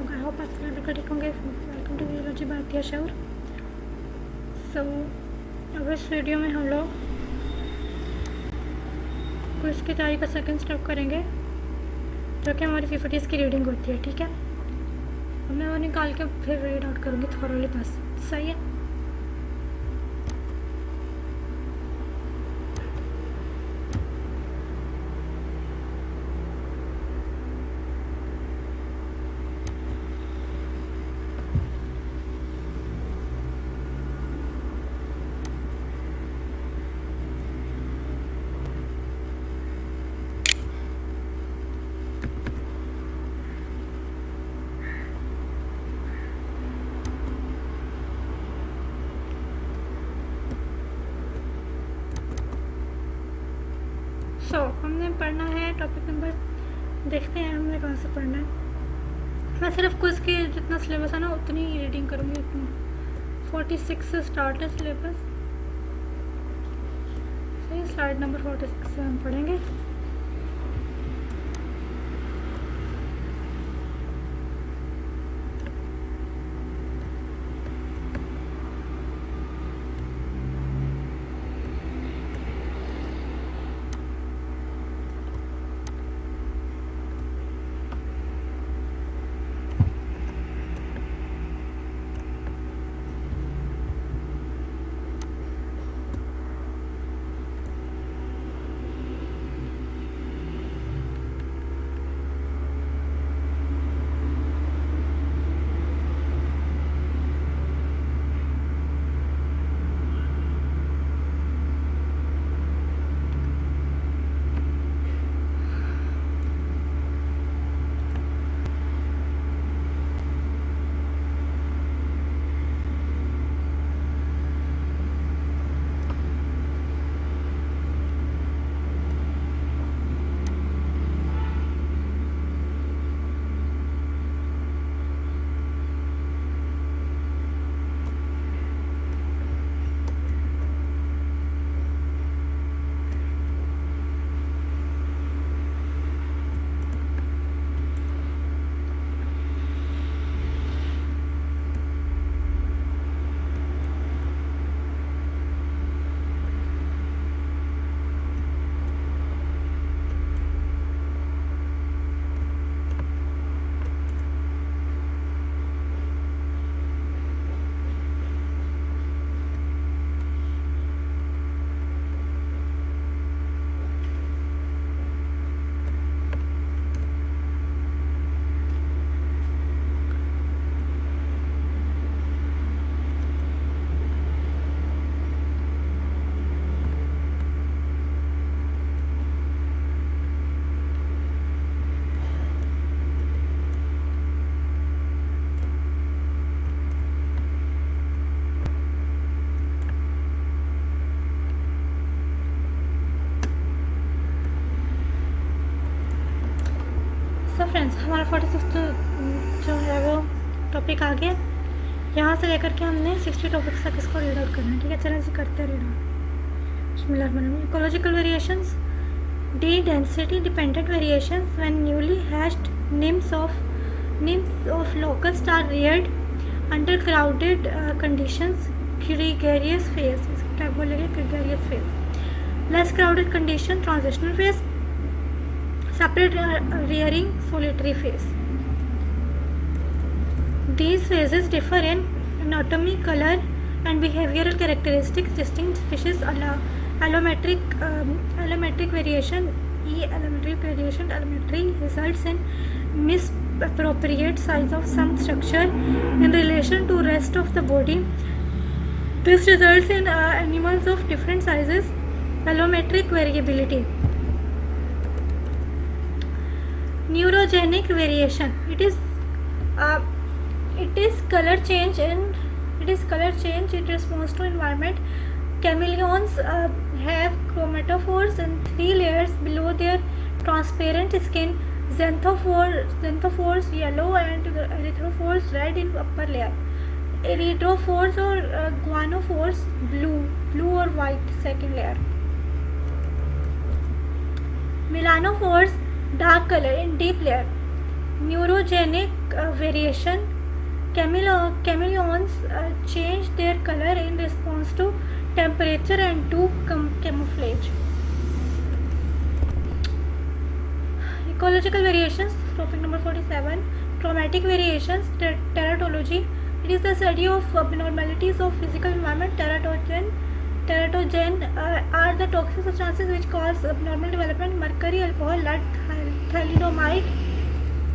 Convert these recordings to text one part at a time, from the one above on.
होगा। I hope आप सभी बिल्कुल ठीक होंगे। वेलकम टू वीडियोलॉजी भारतीय शौर। सो अब इस वीडियो में हम लोग क्विज की तैयारी का सेकंड स्टेप करेंगे, जो कि हमारी पीपीटीज की रीडिंग होती है। ठीक है, अब मैं वो निकाल के फिर रीड आउट करूँगी थोरोली, बस सही है। हमने पढ़ना है टॉपिक नंबर, देखते हैं हमने कहाँ से पढ़ना है। मैं सिर्फ क्विज के जितना सिलेबस है ना उतनी ही रीडिंग करूँगी, उतनी 46 से स्टार्ट है सिलेबस। सही, स्लाइड नंबर 46 से हम पढ़ेंगे। फ्रेंड्स, हमारा 46 जो है वो टॉपिक आ गया। यहाँ से लेकर के हमने 60 टॉपिक्स तक इसको रीड आउट करना है। ठीक है, चलिए इसे करते हैं read out. Ecological variations, D density dependent variations when newly hatched nymphs of locust are reared under crowded conditions, gregarious phase. क्या बोलेंगे? Gregarious phase. Less crowded condition, transitional phase. Separate rearing, solitary phase. These phases differ in anatomy, color, and behavioral characteristics. Distinct species allometric variation. Allometry results in misappropriate size of some structure in relation to rest of the body. This results in animals of different sizes. Allometric variability. Neurogenic variation. It is color change in response to environment. Chameleons have chromatophores in 3 layers below their transparent skin. Xanthophores yellow and erythrophores red in upper layer. Erythrophores or guanophores blue or white second layer. Melanophores dark color in deep layer. Neurogenic variation. Chameleons change their color in response to temperature and to camouflage. Ecological variations, topic number 47. Traumatic variations, teratology. It is the study of abnormalities of physical environment. Teratogen are the toxic substances which cause abnormal development. Mercury, alcohol, lead, thalidomide.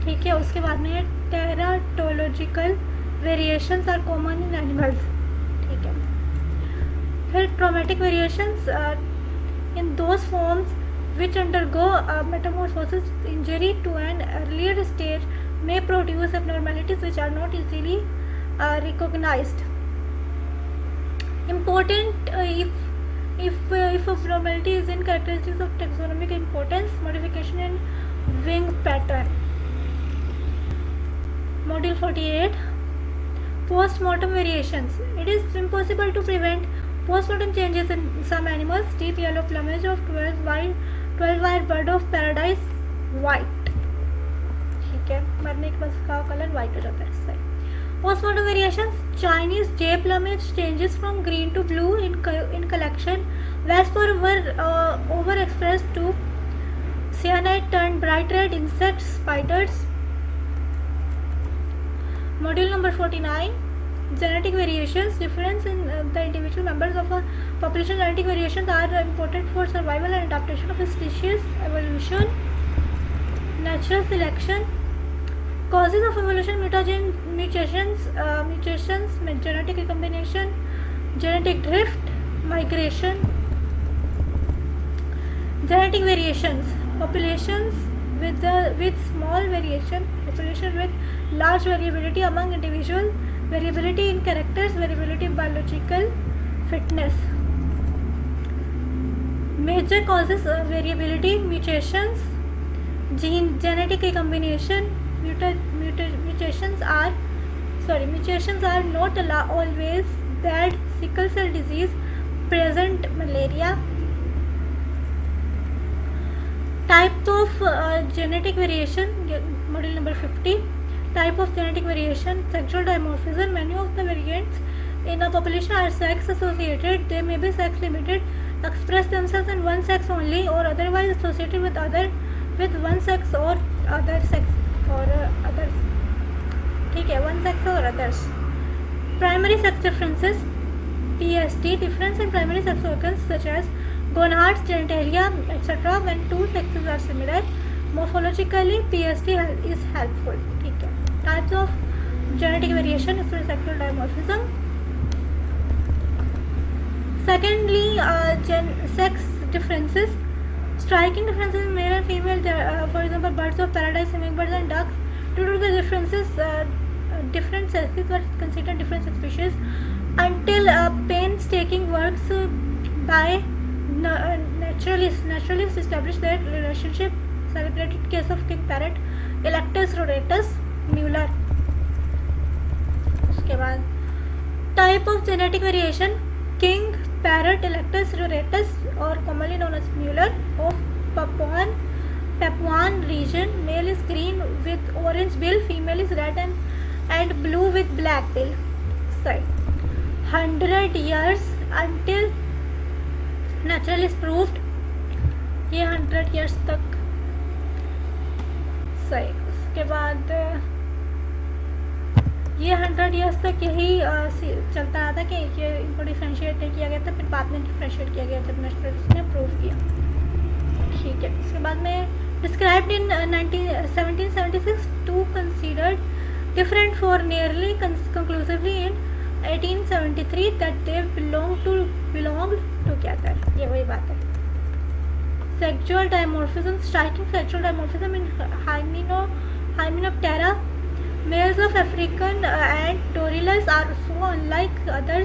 ठीक है, उसके बाद में teratological variations are common in animals. ठीक है, फिर traumatic variations in those forms which undergo metamorphosis. Injury to an earlier stage may produce abnormalities which are not easily recognized. Important if abnormality is in characteristics of taxonomic importance. Modification in wing pattern. Module 48. Post-mortem variations. It is impossible to prevent post-mortem changes in some animals. Deep yellow plumage of 12-wire bird of paradise white. ठीक है, मरने के बाद उसका colour white हो जाता है. सही. Postmortem variations. Chinese jay plumage changes from green to blue in collection. Vesper were overexpressed to cyanide turned bright red. Insects, spiders. Module number 49. Genetic variations. Difference in the individual members of a population. Genetic variations are important for survival and adaptation of a species. Evolution. Natural selection. Causes of evolution: mutations, genetic recombination, genetic drift, migration. Genetic variations: populations with small variation, population with large variability among individuals, variability in characters, variability in biological fitness. Major causes of variability: mutations, genetic recombination. Mutations are not always bad. Sickle cell disease, present malaria. Type of genetic variation. Module number 50. Type of genetic variation. Sexual dimorphism. Many of the variants in a population are sex associated. They may be sex limited, express themselves in one sex only, or otherwise associated with one sex or other sex. और others. ठीक है, one sex or others. Primary sex differences. PST. Difference in primary sex organs such as gonads, genitalia, etc. when two sexes are similar. Morphologically, PST is helpful. ठीक है. Types of genetic variation is sexual dimorphism. Secondly, sex differences. Striking differences in male and female, for example, birds of paradise, hummingbirds and ducks. Due to the differences, different sexes were considered different species until painstaking works by naturalists established their relationship. Celebrated case of king parrot, Electus rotatus, Mueller. उसके बाद type of genetic variation. King parrot, Electus rotatus, or commonly known as Mueller, of Papuan region. Male is green with orange bill, female is red and blue with black bill. Sorry. 100 years until naturalist proved. ये 100 years तक. सही. उसके बाद ये 100 years तक यही चलता रहा था कि ये इनको डिफ्रेंशिएट नहीं किया गया था. फिर बाद में डिफ्रेंशिएट किया गया जब नेचुरलिस्ट ने प्रूव किया. ठीक है. इसके बाद में described in 1776 to considered different for nearly conclusively in 1873 that they belonged together. ये वही बात है. Sexual dimorphism. Striking sexual dimorphism in Hymenoptera. Males of African ant Dorylus are so unlike other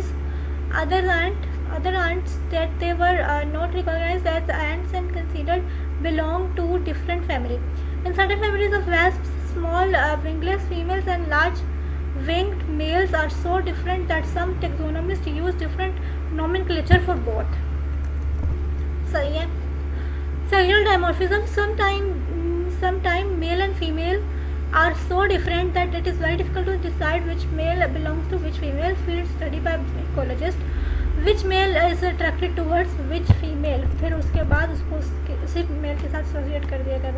ants that they were not recognized as ants and considered belong to different family. In certain families of wasps, small wingless females and large winged males are so different that some taxonomists use different nomenclature for both. सही है. Sexual dimorphism. Sometime male and female are so different that it is very difficult to decide which male belongs to which female. Field study by ecologist, which male is attracted towards which female, फिर उसके बाद उसको उसी mail के साथ associate कर दिया गया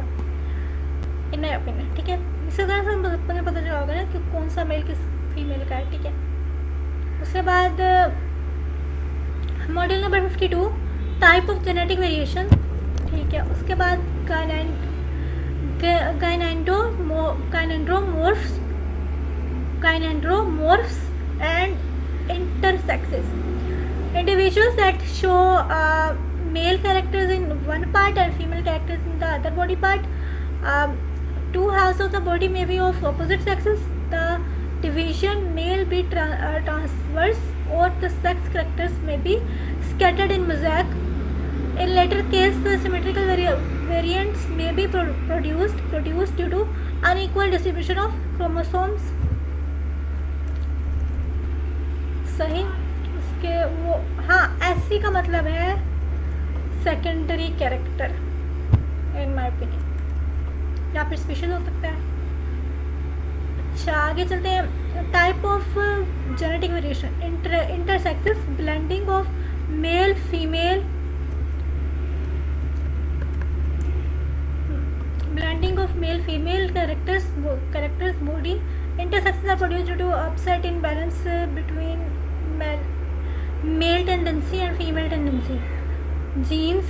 इन माई ओपिनियन, ठीक है। इसी तरह से हमें पता चला होगा ना कि कौन सा मेल किस फीमेल का है, ठीक है। उसके बाद module number 52 type of genetic variation, ठीक है। उसके बाद gynandromorphs and intersexes, individuals that show male characters in one part and female characters in the other body part. Two halves of the body may be of opposite sexes. The division may be transverse or the sex characters may be scattered in mosaic. In later case, the symmetrical variants may be produced due to unequal distribution of chromosomes. सही। उसके वो हाँ ऐसी का मतलब है secondary character in my opinion, या फिर स्पीशीज हो सकता है। अच्छा आगे चलते हैं। Type of genetic variation, intersexes, blending of male female, blending of male female characters body. Intersexes are produced due to upset in balance between male tendency and female tendency. Genes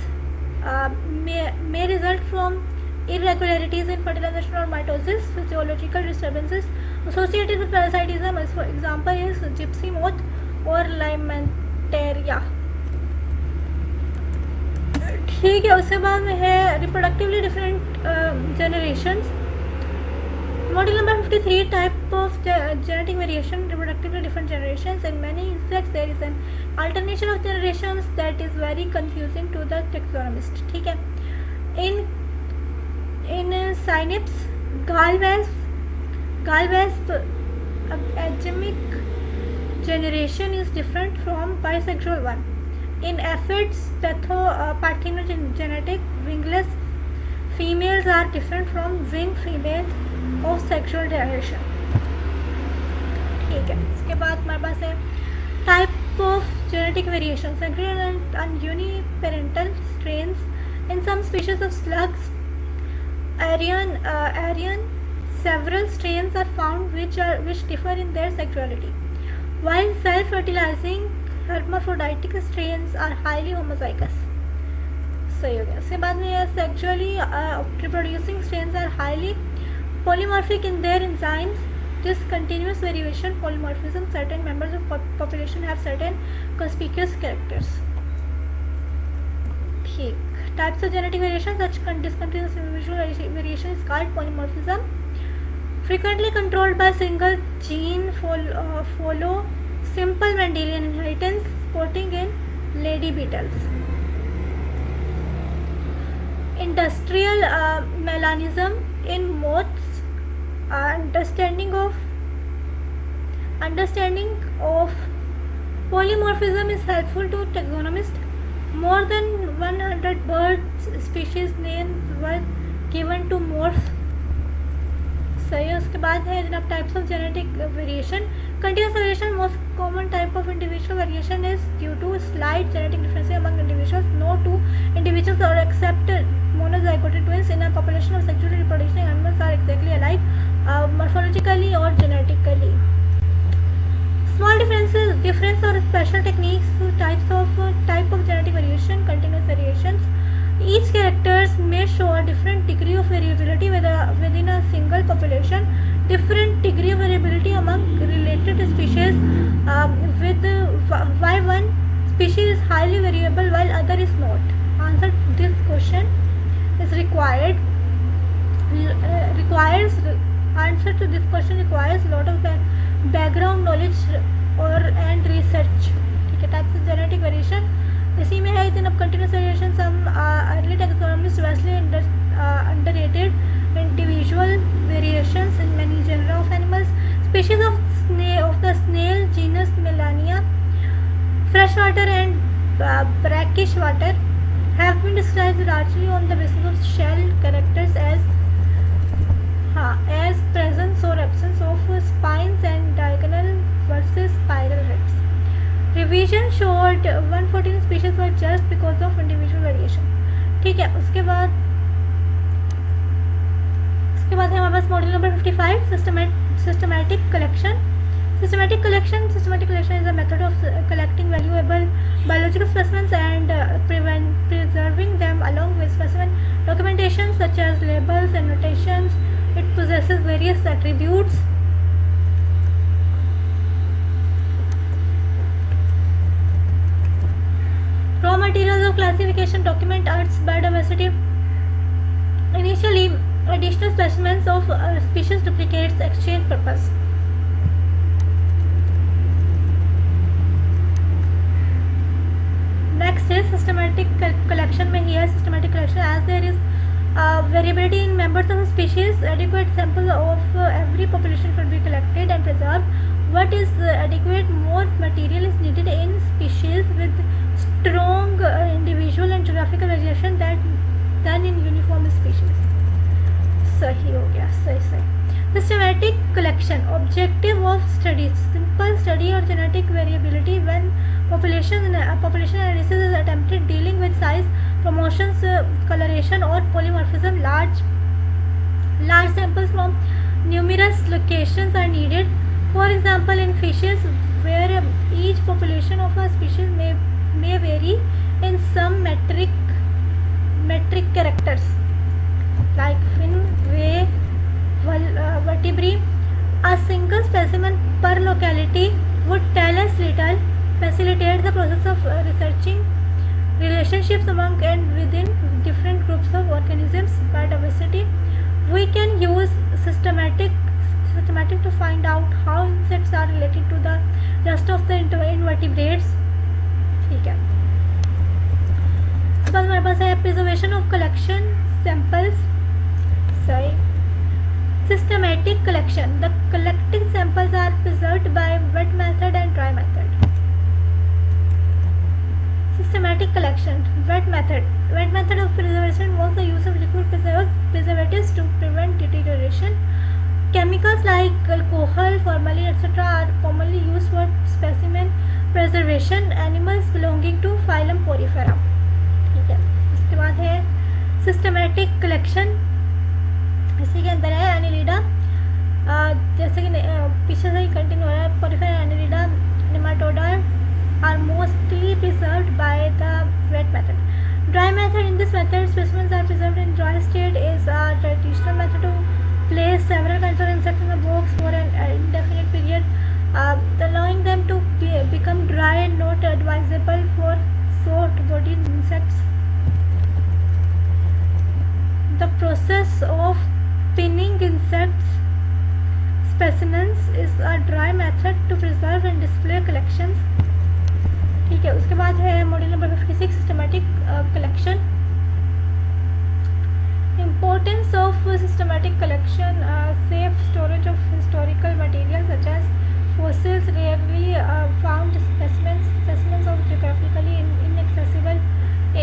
may result from irregularities in fertilization or mitosis. Physiological disturbances associated with parasitism, for example is gypsy moth or Lymeteria, ठीक है। उसके बाद में है reproductively different generations. Module number 53 type of genetic variation, reproductively different generations. In many insects there is an alternation of generations that is very confusing to the taxonomist, ठीक है। इन साइनिप्स, galvasp agamic generation is different from bisexual one. In aphids, parthenogenetic wingless females are different from winged females of sexual generation, ठीक है। इसके बाद हमारे पास है type of genetic variation, sexual and uniparental strains. In some species of slugs, Arian, several strains are found which differ in their sexuality, while self-fertilizing hermaphroditic strains are highly homozygous. सही हो गया। उसके बाद में sexually reproducing strains are highly polymorphic in their enzymes. This continuous variation polymorphism, certain members of population have certain conspicuous characters, ठीक। Types of genetic variation, such discontinuous individual variation is called polymorphism. Frequently controlled by single gene, follow simple Mendelian inheritance, sporting in lady beetles. Industrial melanism in moths. Understanding of polymorphism is helpful to taxonomists. More than 100 bird species names were given to morphs, सही है। उसके बाद है जनाब types of genetic variation. Continuous variation, most common type of individual variation is due to slight genetic differences among individuals. No two individuals are except monozygotic twins in a population of sexually reproducing animals are exactly alike morphologically or genetically. Small difference or special techniques, type of genetic variation, continuous variations. Each characters may show a different degree of variability within a single population. Different degree of variability among related species, with why one species is highly variable while other is not. Answer this question is answer to this question requires a lot of background knowledge and research, ठीक है। Types of genetic variation इसी में है। इन अब continuous variation some early taxonomists vastly underrated individual variations in many genera of animals. Species of the snail genus Melania, freshwater and brackish water, have been described largely on the basis of shell characters as हाँ, as presence or absence of spines and diagonal versus spiral heads. Revision showed 114 species were just because of individual variation. ठीक है, उसके बाद है हमारे पास module number 55 systematic collection. Systematic collection is a method of collecting valuable biological specimens and preserving them along with specimen documentation such as labels and notations. It possesses various attributes. Raw materials of classification document Earth's biodiversity. Initially, additional specimens of species duplicates exchange purpose. Next is systematic collection. में here systematic collection, as there is variability in members of a species, adequate sample of every population should be collected and preserved. What is adequate? More material is needed in species with strong individual and geographical variation than in uniform species. सही हो गया, सही. Systematic collection. Objective of studies: simple study or genetic variability when population analysis is attempted, dealing with size, promotions, coloration or polymorphism. Large samples from numerous locations are needed. For example, in fishes, where each population of a species may vary in some metric characters, like fin, ray, vertebrae. A single specimen per locality would tell us little, facilitate the process of researching relationships among and within different groups of organisms. Biodiversity. We can use systematic to find out how insects are related to the rest of the invertebrates. ठीक है. उसके बाद हमारे पास है preservation of collection samples. सही. Systematic collection. The collecting samples are preserved by wet method and dry method. Systematic collection. Wet method. Wet method of preservation involves the use of liquid preservatives to prevent deterioration. Chemicals like alcohol, formalin, etc. are commonly used for specimen preservation. Animals belonging to phylum Porifera. ठीक है. उसके बाद है systematic collection. इसी के अंदर है Annelida. जैसे कि पीछे से ही कंटिन्यू हो रहा है. Porifera, Annelida, Nematoda are mostly preserved by the wet method. Dry method. In this method, specimens are preserved in dry state. Is a traditional method to place several kinds of insects in a box for an indefinite period, allowing them to become dry and not advisable for soft-bodied insects. The process of pinning insects specimens is a dry method to preserve and display collections. ठीक है. उसके बाद है module number 56 systematic collection. Importance of systematic collection: safe storage of historical material such as fossils, rarely found specimens of geographically inaccessible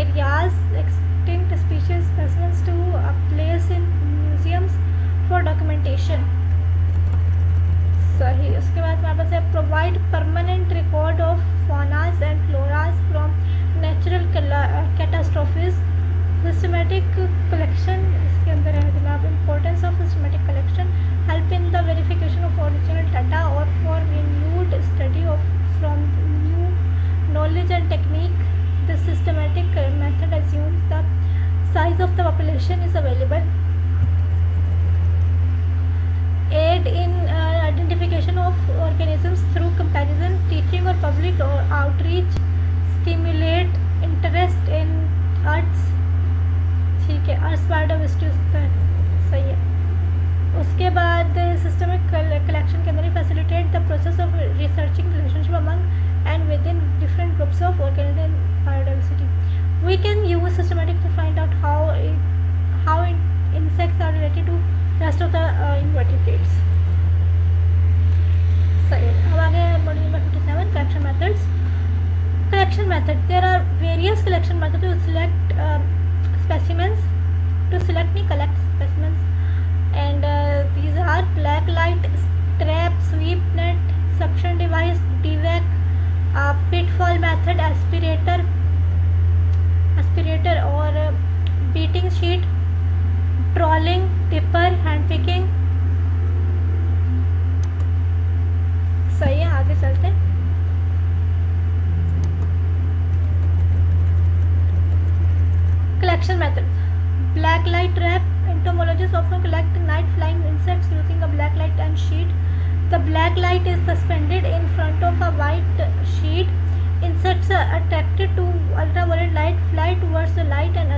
areas, extinct species specimens to place in museums for documentation. सही. उसके बाद हमारे पास है provide permanent record of faunas and floras from natural catastrophes. Systematic collection इसके अंदर है जनाब. Importance of systematic collection: help in the verification of original data और for renewed study of from new knowledge and technique. The systematic method assumes the size of the population is available. Aid in identification of organisms through comparison, teaching or public or outreach. Stimulate interest in Earth's. ठीक है. Earth's biodiversity सही है. उसके बाद systemic collection के अंदर facilitate the process of researching relationship among and within different groups of organisms in biodiversity. We can use systematic to find out how insects are related to rest of the invertebrates. सही. अब आगे module number 57 collection methods. Collection method. There are various collection methods to select specimens. To select नहीं collect specimens, and black light trap, sweep net, suction device, DVAC, pitfall method, aspirator और beating sheet, trolling, tipper, hand picking. सही है, आगे चलते हैं. Collection method. Black light trap. Entomologists often collect night flying insects using a black light and sheet. The black light is suspended in front of a white sheet. Insects are attracted to ultraviolet light, fly towards the light and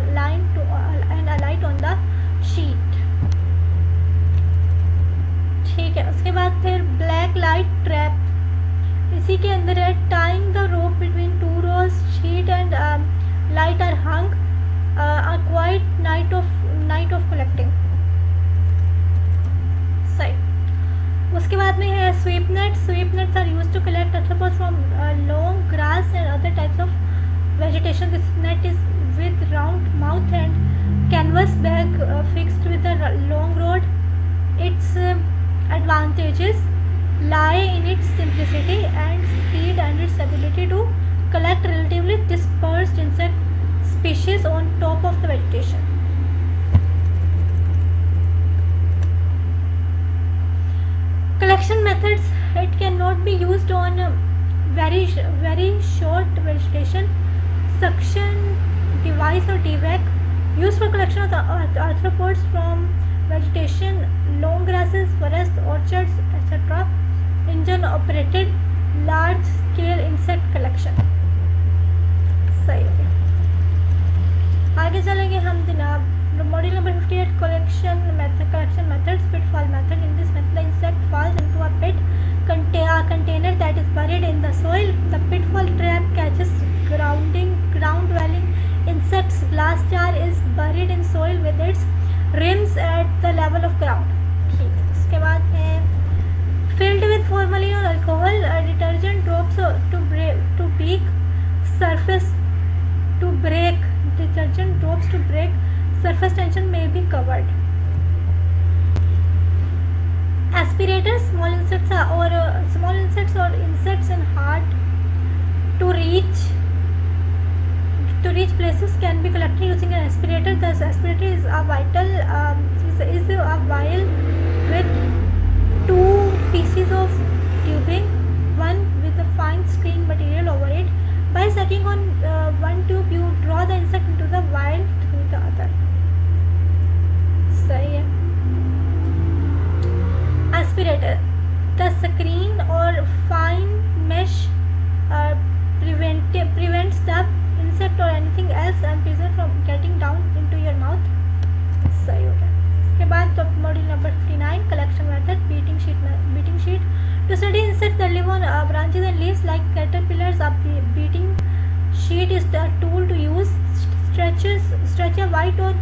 alight on the sheet. ठीक है, उसके बाद फिर black light trap. इसी के अंदर है tying the rope between two rows, sheet and light are hung. A quiet night of collecting. सही. उसके बाद में है sweep nets. Sweep nets are used to collect arthropods from long grass and other types of vegetation. This net is with round mouth and canvas bag fixed with a long rod. Its advantages lie in its simplicity and speed and its ability to collect relatively dispersed insect species on top of the vegetation. Collection methods. It cannot be used on very short vegetation. Suction device or DVAC used for collection of the arthropods from vegetation, long grasses, forest, orchards, etc. Engine operated large scale insect collection. सही है. आगे चलेंगे हम जनाब. Module number 58 collection methods. Pitfall method. In this method the insect falls into a pit container that is buried in the soil. The pitfall trap catches ground dwelling insects. Glass jar is buried in soil with its rims at the level of ground. ठीक है. उसके बाद है filled with formalin or alcohol. Detergent drops to break surface tension may be covered. Aspirators. Small insects or insects in hard to reach places can be collected using an aspirator. The aspirator is a vial with two pieces of tubing, one with a fine screen material over it. By sucking on one tube, you draw the insect into the vial through the other. सही है. Aspirator. The screen or fine mesh prevents the insect or anything else unpleasant from getting down into your mouth. सही हो गया. इसके बाद तो module number 59 collection method. Beating sheet. To study insects that live on branches and leaves like caterpillars, a beating sheet is the tool to use. Stretch a white or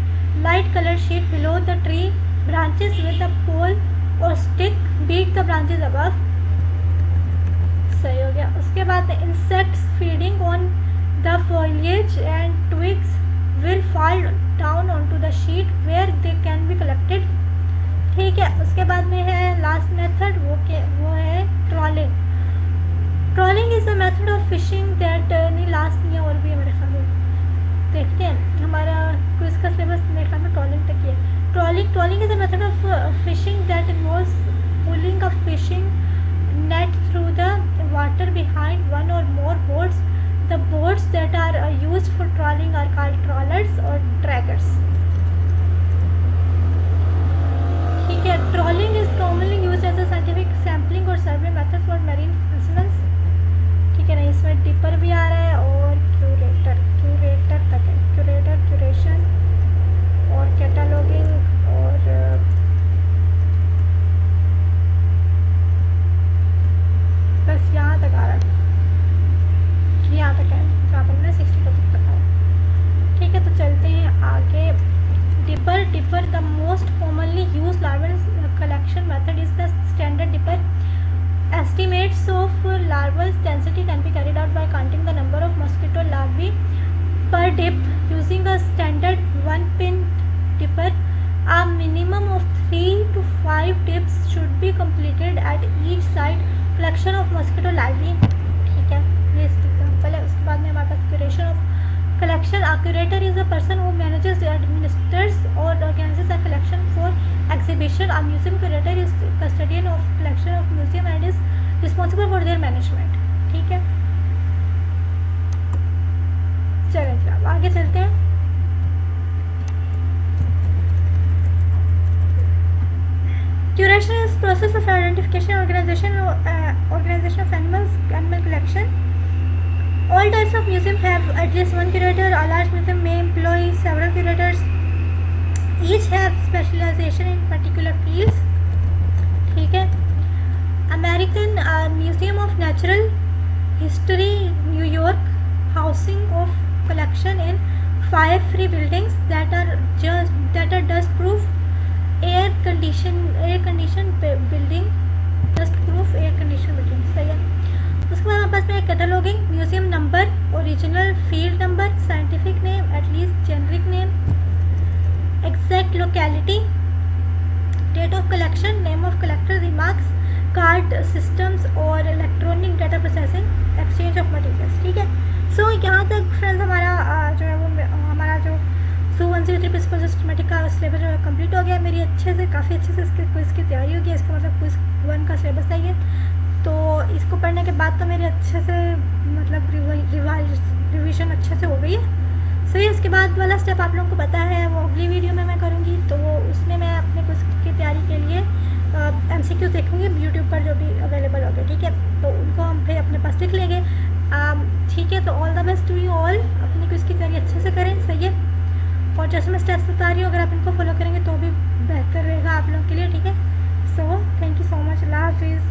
light colored sheet below the tree branches with a pole or stick. Beat the branches above. सही हो गया. उसके बाद insects feeding on the foliage and twigs will fall down onto the sheet where they can be collected. ठीक है. उसके बाद में है लास्ट मेथड. वो है trawling. Trawling is a method of fishing that नहीं लास्ट नहीं और भी है मेरे ख्याल में. देखते हैं हमारा क्विज का सिलेबस मेरे ख्याल में ट्रॉलिंग तक ही है. Trolling is a method of fishing that involves pulling a fishing net through the water behind one or more boats. The boats that are used for trawling are called trawlers or draggers. ठीक है. Trawling is commonly used as a scientific sampling or survey method for marine specimens. ठीक है ना. इसमें dipper भी आ रहा है और क्यूरेटर तक है. क्यूरेशन और कैटलॉगिंग और बस यहाँ तक आ रहा है. यहाँ तक है जहाँ पर मैंने 60 टॉपिक बताया. ठीक है. तो चलते हैं आगे. Dipper the most commonly used larval collection method is the standard dipper. Estimates of larval density can be carried out by counting the number of mosquito larvae per dip using a standard 1-pin dipper. A minimum of 3 to 5 dips should completed at each site, collection of mosquito larvae, ठीक है, ये example है। उसके बाद में हमारे पास curation of collection. A curator is a person who manages, administers or organizes a collection for exhibition. A museum curator is custodian of collection of museum and is responsible for their management, ठीक है। चलिए अब आगे चलते हैं। Curation is process of identification, organization of animal collection. All types of museum have at least one curator. A large museum may employ several curators. Each have specialization in particular fields, ठीक है। American Museum of Natural History, New York, housing of collection in 5 free buildings that are dust proof, air conditioned building, dust proof air conditioned building, सही है। उसके बाद हमारे पास में cataloguing, museum number, original field number, scientific name, at least generic name, exact locality, date of collection, name of collector, remarks, card systems और electronic data processing, exchange of materials, ठीक है। सो यहाँ तक फ्रेंड्स हमारा जो है वो हमारा जो सो 103 प्रिंसिपल सिस्टमेटिक का सिलेबस जो है कम्प्लीट हो गया मेरी काफ़ी अच्छे से इसके क्विज़ की तैयारी हो गई। इसका मतलब क्विज़ 1 का सिलेबस था ये, तो इसको पढ़ने के बाद तो मेरी अच्छे से मतलब रिवीजन अच्छे से हो गई है। सो इसके बाद वाला स्टेप आप लोगों को पता है, वो अगली वीडियो में मैं करूँगी, तो वो उसमें मैं अपने क्विज़ की तैयारी के लिए MCQ देखूँगी यूट्यूब पर जो भी अवेलेबल होगा, ठीक है। तो उनको हम फिर अपने पास लिख लेंगे, ठीक है। तो all the best to you all, अपनी क्विज़ की तैयारी अच्छे से करें, सही है। और जैसे मैं स्टेप्स बता रही हूँ अगर आप इनको फॉलो करेंगे तो भी बेहतर रहेगा आप लोगों के लिए, ठीक है। So thank you so much, अल्लाह हाफिज़।